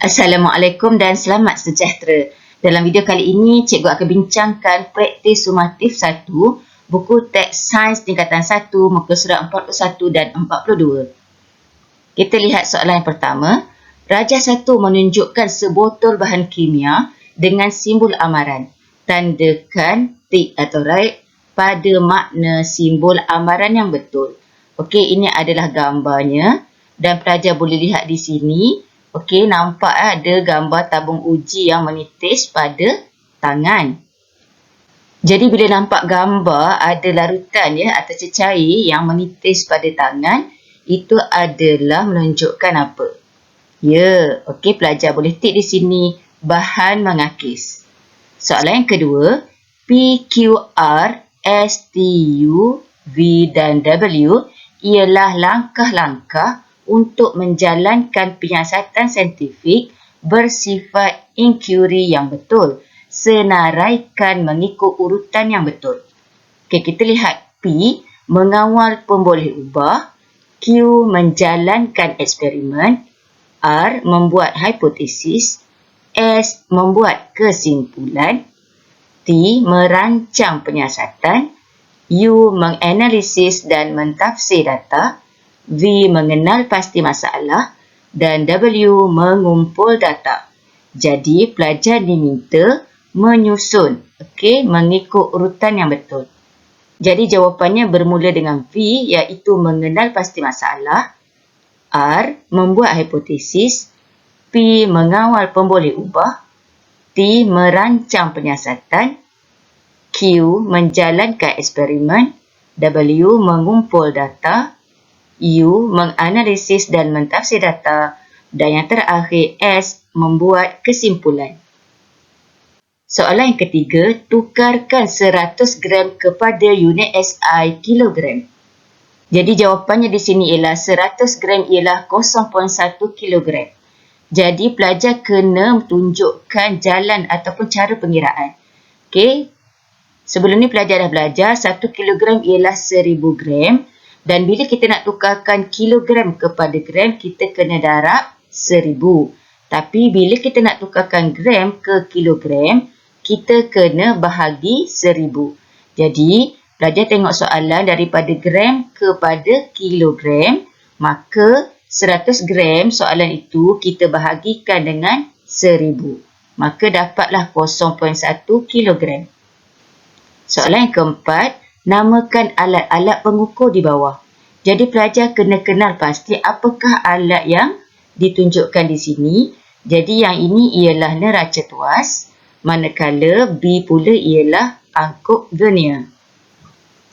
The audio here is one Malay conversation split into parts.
Assalamualaikum dan selamat sejahtera. Dalam video kali ini, cikgu akan bincangkan praktis sumatif 1, buku teks sains tingkatan 1, muka surat 41 dan 42. Kita lihat soalan yang pertama. Rajah 1 menunjukkan sebotol bahan kimia dengan simbol amaran. Tandakan tik atau right pada makna simbol amaran yang betul. Okey, ini adalah gambarnya dan pelajar boleh lihat di sini. Okey, nampak ada gambar tabung uji yang menitis pada tangan. Jadi bila nampak gambar ada larutan atau cecair yang menitis pada tangan, itu adalah menunjukkan apa? Ya, okey, pelajar boleh tik di sini bahan mengakis. Soalan yang kedua, P, Q, R, S, T, U, V dan W ialah langkah-langkah untuk menjalankan penyiasatan saintifik bersifat inkurie yang betul, senaraikan mengikut urutan yang betul. Okey, kita lihat P, mengawal pemboleh ubah, Q, menjalankan eksperimen, R, membuat hipotesis, S, membuat kesimpulan, T, merancang penyiasatan, U, menganalisis dan mentafsir data, V, mengenal pasti masalah dan W, mengumpul data. Jadi, pelajar diminta menyusun, mengikut urutan yang betul. Jadi, jawapannya bermula dengan V, iaitu mengenal pasti masalah, R, membuat hipotesis, P, mengawal pemboleh ubah, T, merancang penyiasatan, Q, menjalankan eksperimen, W, mengumpul data, U, menganalisis dan mentafsir data, dan yang terakhir S, membuat kesimpulan. Soalan yang ketiga, tukarkan 100 gram kepada unit SI kilogram. Jadi jawapannya di sini ialah 100 gram ialah 0.1 kilogram. Jadi pelajar kena tunjukkan jalan ataupun cara pengiraan. Okey. Sebelum ni pelajar dah belajar 1 kilogram ialah 1000 gram. Dan bila kita nak tukarkan kilogram kepada gram, kita kena darab 1000. Tapi bila kita nak tukarkan gram ke kilogram, kita kena bahagi 1000. Jadi, pelajar tengok soalan daripada gram kepada kilogram, maka 100 gram soalan itu kita bahagikan dengan 1000. Maka dapatlah 0.1 kilogram. Soalan yang keempat, namakan alat-alat pengukur di bawah. Jadi pelajar kena kenal pasti apakah alat yang ditunjukkan di sini. Jadi yang ini ialah neraca tuas, manakala B pula ialah angkuk vernier.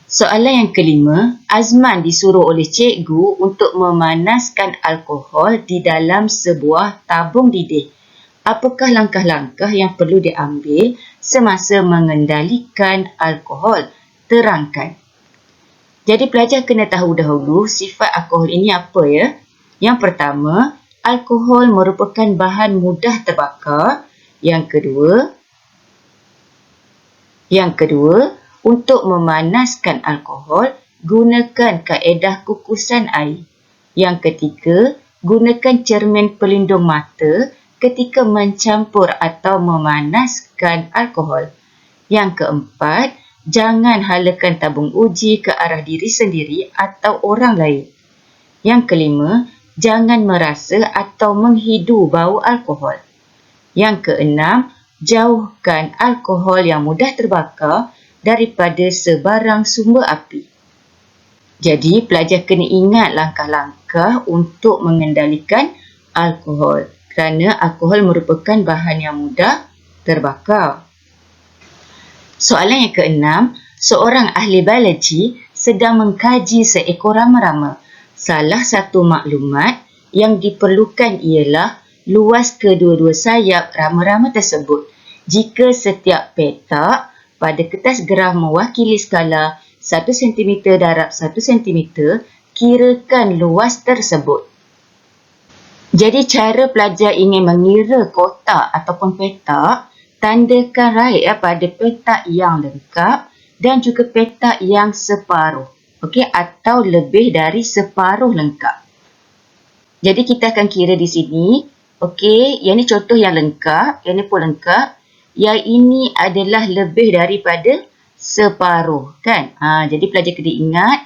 Soalan yang kelima, Azman disuruh oleh cikgu untuk memanaskan alkohol di dalam sebuah tabung didih. Apakah langkah-langkah yang perlu diambil semasa mengendalikan alkohol? Terangkan. Jadi pelajar kena tahu dahulu sifat alkohol ini apa ya. Yang pertama, alkohol merupakan bahan mudah terbakar. Yang kedua, untuk memanaskan alkohol, gunakan kaedah kukusan air. Yang ketiga, gunakan cermin pelindung mata ketika mencampur atau memanaskan alkohol. Yang keempat, jangan halakan tabung uji ke arah diri sendiri atau orang lain. Yang kelima, jangan merasa atau menghidu bau alkohol. Yang keenam, jauhkan alkohol yang mudah terbakar daripada sebarang sumber api. Jadi, pelajar kena ingat langkah-langkah untuk mengendalikan alkohol kerana alkohol merupakan bahan yang mudah terbakar. Soalan yang keenam, seorang ahli biologi sedang mengkaji seekor rama-rama. Salah satu maklumat yang diperlukan ialah luas kedua-dua sayap rama-rama tersebut. Jika setiap petak pada kertas graf mewakili skala 1 cm darab 1 cm, kirakan luas tersebut. Jadi cara pelajar ingin mengira kotak ataupun petak, tandakan right pada petak yang lengkap dan juga petak yang separuh. Atau lebih dari separuh lengkap. Jadi kita akan kira di sini Okey, yang ni contoh yang lengkap, yang ni pun lengkap. Yang ini adalah lebih daripada separuh, kan? Jadi pelajar kena ingat,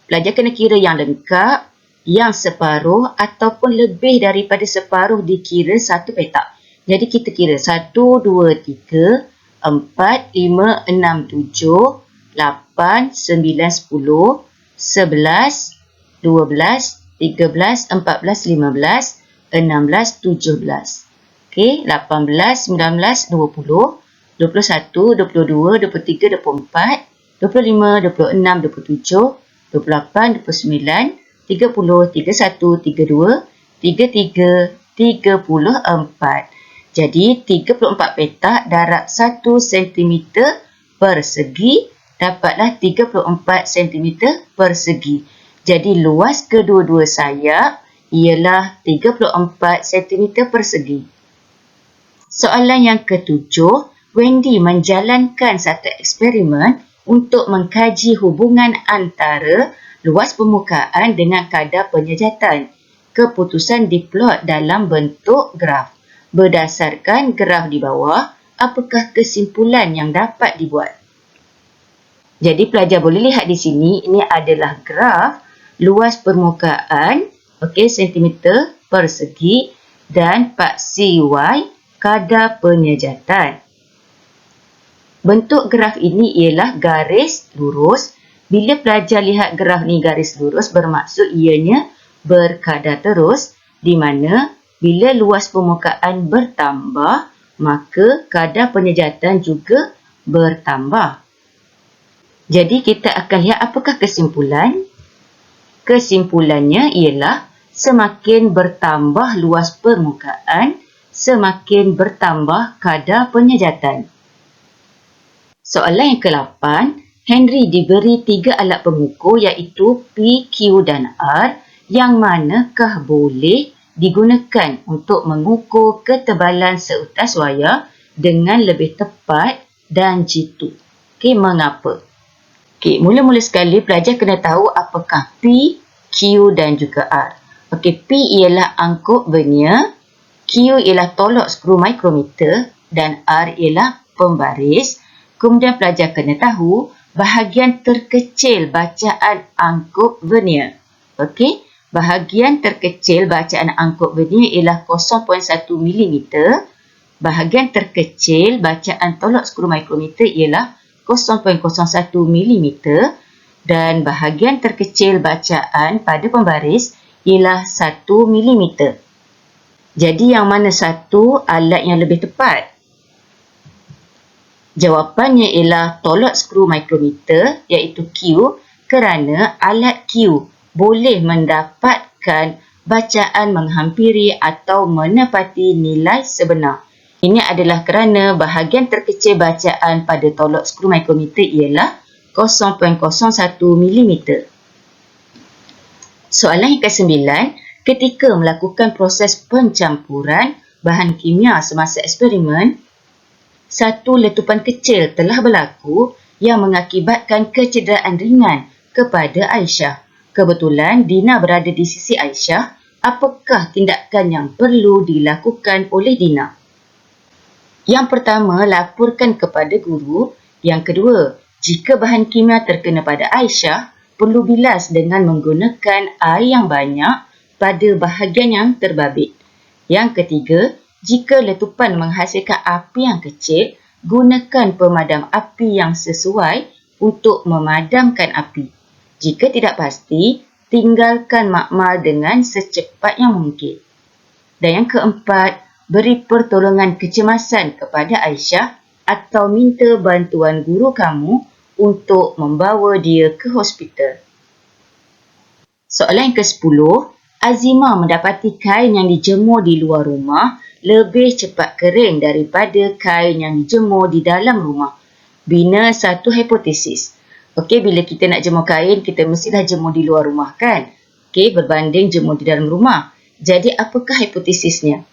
pelajar kena kira yang lengkap, yang separuh ataupun lebih daripada separuh dikira satu petak. Jadi kita kira 1, 2, 3, 4, 5, 6, 7, 8, 9, 10, 11, 12, 13, 14, 15, 16, 17. Okey, 18, 19, 20, 21, 22, 23, 24, 25, 26, 27, 28, 29, 30, 31, 32, 33, 34. Jadi 34 petak darab 1 cm persegi dapatlah 34 cm persegi. Jadi luas kedua-dua sayap ialah 34 cm persegi. Soalan yang ketujuh, Wendy menjalankan satu eksperimen untuk mengkaji hubungan antara luas permukaan dengan kadar penyejatan. Keputusan diplot dalam bentuk graf. Berdasarkan graf di bawah, apakah kesimpulan yang dapat dibuat? Jadi pelajar boleh lihat di sini, ini adalah graf luas permukaan, okey, sentimeter persegi, dan paksi Y kadar penyejatan. Bentuk graf ini ialah garis lurus. Bila pelajar lihat graf ni garis lurus, bermaksud ianya berkadar terus, di mana bila luas permukaan bertambah, maka kadar penyejatan juga bertambah. Jadi kita akan lihat apakah kesimpulan. Kesimpulannya ialah semakin bertambah luas permukaan, semakin bertambah kadar penyejatan. Soalan yang ke-8, Henry diberi 3 alat pengukur iaitu P, Q dan R, yang manakah boleh digunakan untuk mengukur ketebalan seutas wayar dengan lebih tepat dan jitu. Okey, mengapa? Okey, mula-mula sekali pelajar kena tahu apakah P, Q dan juga R. Okey, P ialah angkut vernier, Q ialah tolak skru mikrometer dan R ialah pembaris. Kemudian pelajar kena tahu bahagian terkecil bacaan angkut vernier. Okey, bahagian terkecil bacaan angkut vernier ialah 0.1 mm. Bahagian terkecil bacaan tolak skru mikrometer ialah 0.01 mm. Dan bahagian terkecil bacaan pada pembaris ialah 1 mm. Jadi yang mana satu alat yang lebih tepat? Jawapannya ialah tolak skru mikrometer iaitu Q, kerana alat Q boleh mendapatkan bacaan menghampiri atau menepati nilai sebenar. Ini adalah kerana bahagian terkecil bacaan pada tolak skru mikrometer ialah 0.01 mm. Soalan yang ke-9, ketika melakukan proses pencampuran bahan kimia semasa eksperimen, satu letupan kecil telah berlaku yang mengakibatkan kecederaan ringan kepada Aisyah. Kebetulan Dina berada di sisi Aisyah. Apakah tindakan yang perlu dilakukan oleh Dina? Yang pertama, laporkan kepada guru. Yang kedua, jika bahan kimia terkena pada Aisyah, perlu bilas dengan menggunakan air yang banyak pada bahagian yang terbabit. Yang ketiga, jika letupan menghasilkan api yang kecil, gunakan pemadam api yang sesuai untuk memadamkan api. Jika tidak pasti, tinggalkan makmal dengan secepat yang mungkin. Dan yang keempat, beri pertolongan kecemasan kepada Aisyah atau minta bantuan guru kamu untuk membawa dia ke hospital. Soalan yang ke-10, Azimah mendapati kain yang dijemur di luar rumah lebih cepat kering daripada kain yang dijemur di dalam rumah. Bina satu hipotesis. Okey, bila kita nak jemur kain, kita mestilah jemur di luar rumah, kan? Okey, berbanding jemur di dalam rumah. Jadi, apakah hipotesisnya?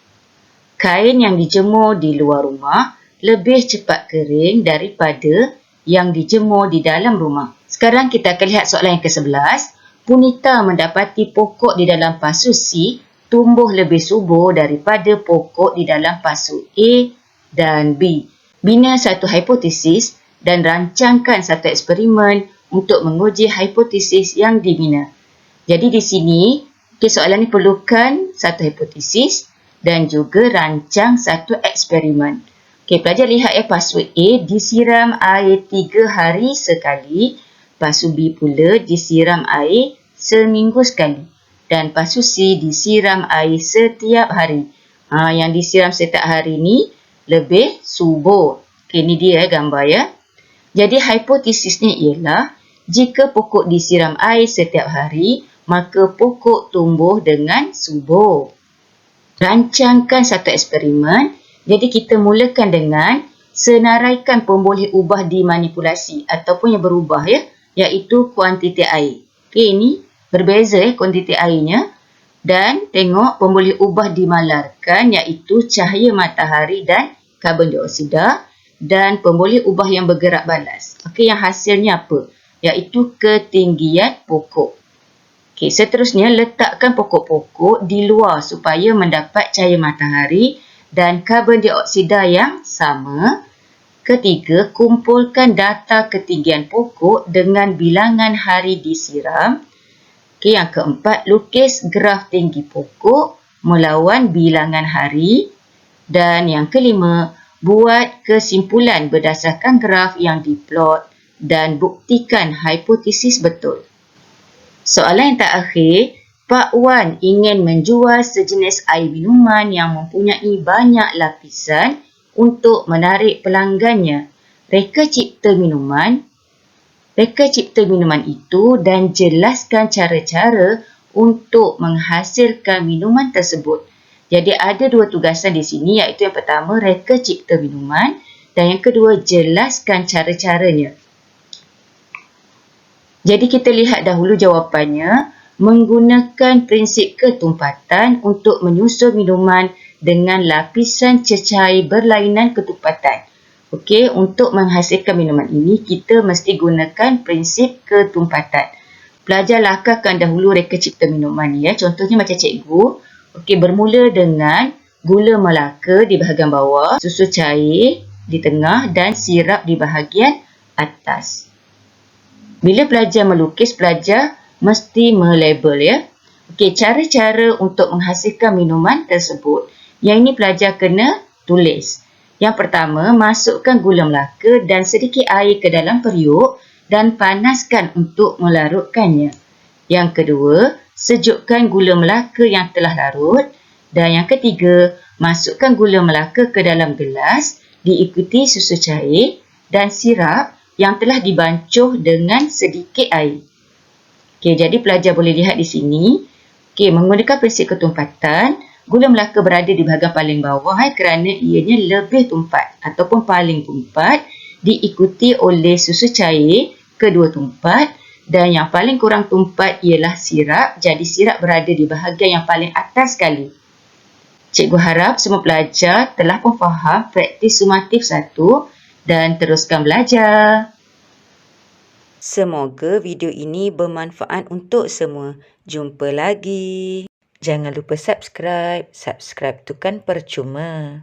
Kain yang dijemur di luar rumah lebih cepat kering daripada yang dijemur di dalam rumah. Sekarang kita akan lihat soalan yang ke-11. Punita mendapati pokok di dalam pasu C tumbuh lebih subur daripada pokok di dalam pasu A dan B. Bina satu hipotesis dan rancangkan satu eksperimen untuk menguji hipotesis yang dibina. Jadi di sini, soalan ini perlukan satu hipotesis dan juga rancang satu eksperimen. Pelajar lihat pasu A disiram air 3 hari sekali, pasu B pula disiram air seminggu sekali. Dan pasu C disiram air setiap hari. Yang disiram setiap hari ni lebih subur. Ini dia gambar ya. Jadi hipotesisnya ialah jika pokok disiram air setiap hari, maka pokok tumbuh dengan subur. Rancangkan satu eksperimen. Jadi kita mulakan dengan senaraikan pemboleh ubah dimanipulasi ataupun yang berubah ya, iaitu kuantiti air. Ini berbeza kuantiti airnya. Dan tengok pemboleh ubah dimalarkan iaitu cahaya matahari dan karbon dioksida, dan pemboleh ubah yang bergerak balas. Yang hasilnya apa? Iaitu ketinggian pokok. Seterusnya letakkan pokok-pokok di luar supaya mendapat cahaya matahari dan karbon dioksida yang sama. Ketiga, kumpulkan data ketinggian pokok dengan bilangan hari disiram. Yang keempat, lukis graf tinggi pokok melawan bilangan hari. Dan yang kelima, buat kesimpulan berdasarkan graf yang diplot dan buktikan hipotesis betul. Soalan yang terakhir, Pak Wan ingin menjual sejenis air minuman yang mempunyai banyak lapisan untuk menarik pelanggannya. Reka cipta minuman itu dan jelaskan cara-cara untuk menghasilkan minuman tersebut. Jadi ada dua tugasan di sini, iaitu yang pertama reka cipta minuman dan yang kedua jelaskan cara-caranya. Jadi kita lihat dahulu jawapannya. Menggunakan prinsip ketumpatan untuk menyusun minuman dengan lapisan cecair berlainan ketumpatan. Untuk menghasilkan minuman ini, kita mesti gunakan prinsip ketumpatan. Pelajar lakarkan dahulu reka cipta minuman ya. Contohnya macam cikgu. Bermula dengan gula melaka di bahagian bawah, susu cair di tengah dan sirap di bahagian atas. Bila pelajar melukis, pelajar mesti melabel ya. Cara-cara untuk menghasilkan minuman tersebut. Yang ini pelajar kena tulis. Yang pertama, masukkan gula melaka dan sedikit air ke dalam periuk dan panaskan untuk melarutkannya. Yang kedua, sejukkan gula melaka yang telah larut. Dan yang ketiga, masukkan gula melaka ke dalam gelas diikuti susu cair dan sirap yang telah dibancuh dengan sedikit air. Jadi pelajar boleh lihat di sini. Menggunakan prinsip ketumpatan, gula melaka berada di bahagian paling bawah kerana ianya lebih tumpat ataupun paling tumpat, diikuti oleh susu cair kedua tumpat dan yang paling kurang tumpat ialah sirap. Jadi sirap berada di bahagian yang paling atas sekali. Cikgu harap semua pelajar telah pun faham praktis sumatif 1 dan teruskan belajar. Semoga video ini bermanfaat untuk semua. Jumpa lagi. Jangan lupa subscribe. Subscribe tu kan percuma.